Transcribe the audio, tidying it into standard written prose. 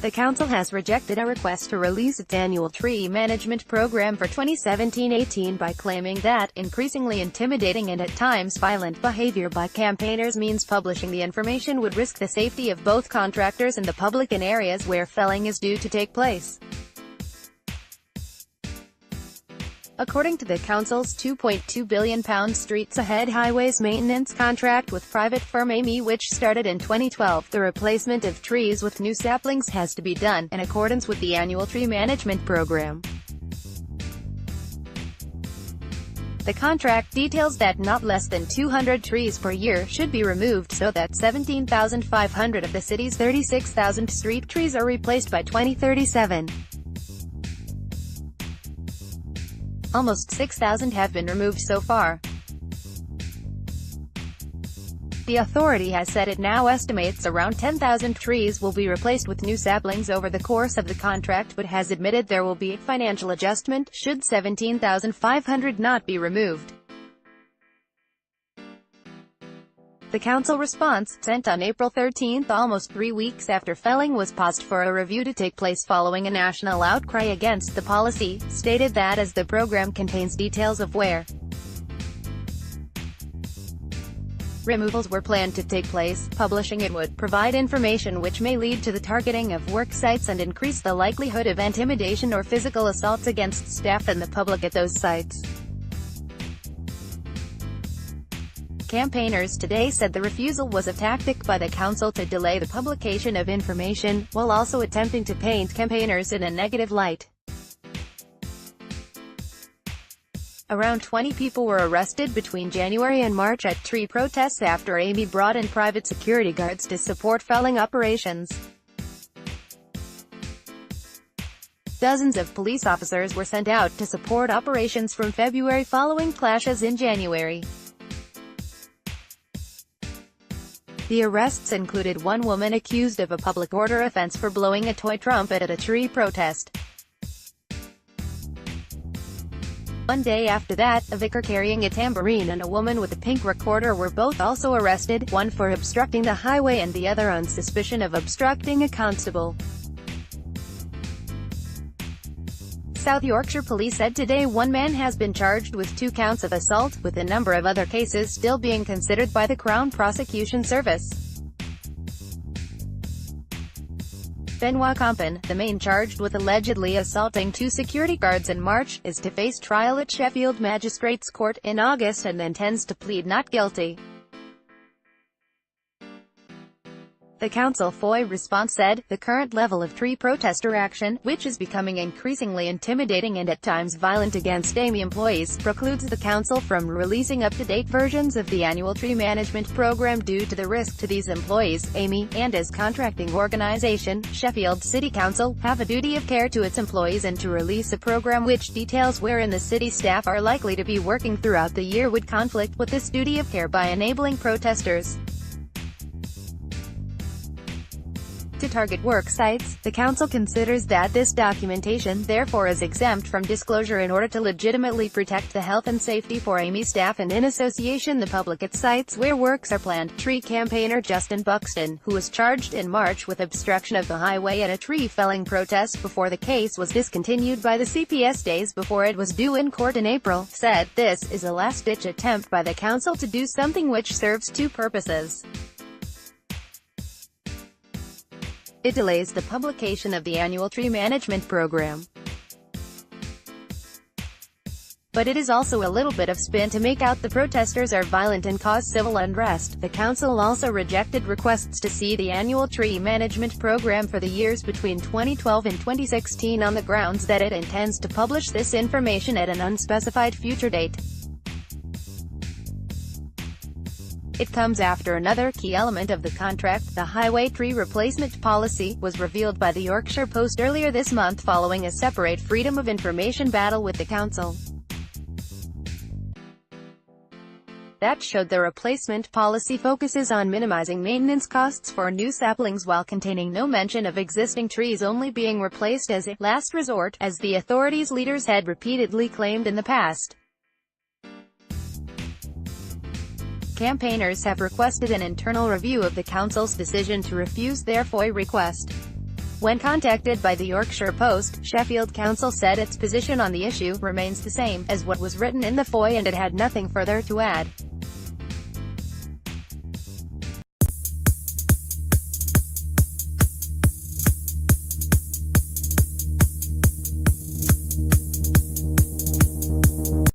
The council has rejected a request to release its annual tree management program for 2017-18 by claiming that increasingly intimidating and at times violent behavior by campaigners means publishing the information would risk the safety of both contractors and the public in areas where felling is due to take place. According to the council's £2.2 billion Streets Ahead highways maintenance contract with private firm Amey, which started in 2012, the replacement of trees with new saplings has to be done, in accordance with the annual tree management program. The contract details that not less than 200 trees per year should be removed so that 17,500 of the city's 36,000 street trees are replaced by 2037. Almost 6,000 have been removed so far. The authority has said it now estimates around 10,000 trees will be replaced with new saplings over the course of the contract, but has admitted there will be a financial adjustment should 17,500 not be removed. The council response, sent on April 13, almost 3 weeks after felling was paused for a review to take place following a national outcry against the policy, stated that as the program contains details of where removals were planned to take place, publishing it would provide information which may lead to the targeting of work sites and increase the likelihood of intimidation or physical assaults against staff and the public at those sites. Campaigners today said the refusal was a tactic by the council to delay the publication of information, while also attempting to paint campaigners in a negative light. Around 20 people were arrested between January and March at tree protests after Amey brought in private security guards to support felling operations. Dozens of police officers were sent out to support operations from February following clashes in January. The arrests included one woman accused of a public order offense for blowing a toy trumpet at a tree protest. One day after that, a vicar carrying a tambourine and a woman with a pink recorder were both also arrested, one for obstructing the highway and the other on suspicion of obstructing a constable. South Yorkshire Police said today one man has been charged with 2 counts of assault, with a number of other cases still being considered by the Crown Prosecution Service. Benoit Compton, the man charged with allegedly assaulting 2 security guards in March, is to face trial at Sheffield Magistrates Court in August and intends to plead not guilty. The council FOI response said, the current level of tree protester action, which is becoming increasingly intimidating and at times violent against Amey employees, precludes the council from releasing up-to-date versions of the annual tree management program due to the risk to these employees. Amey, and as contracting organisation, Sheffield City Council, have a duty of care to its employees, and to release a program which details wherein the city staff are likely to be working throughout the year would conflict with this duty of care by enabling protesters to target work sites. The council considers that this documentation therefore is exempt from disclosure in order to legitimately protect the health and safety for Amey staff and in association the public at sites where works are planned. Tree campaigner Justin Buxton, who was charged in March with obstruction of the highway at a tree felling protest before the case was discontinued by the CPS days before it was due in court in April, said, "This is a last-ditch attempt by the council to do something which serves 2 purposes. It delays the publication of the annual tree management program, but it is also a little bit of spin to make out the protesters are violent and cause civil unrest." The council also rejected requests to see the annual tree management program for the years between 2012 and 2016 on the grounds that it intends to publish this information at an unspecified future date. It comes after another key element of the contract, the highway tree replacement policy, was revealed by the Yorkshire Post earlier this month following a separate Freedom of Information battle with the council. That showed the replacement policy focuses on minimising maintenance costs for new saplings while containing no mention of existing trees only being replaced as a last resort, as the authorities' leaders had repeatedly claimed in the past. Campaigners have requested an internal review of the council's decision to refuse their FOI request. When contacted by the Yorkshire Post, Sheffield Council said its position on the issue remains the same as what was written in the FOI and it had nothing further to add.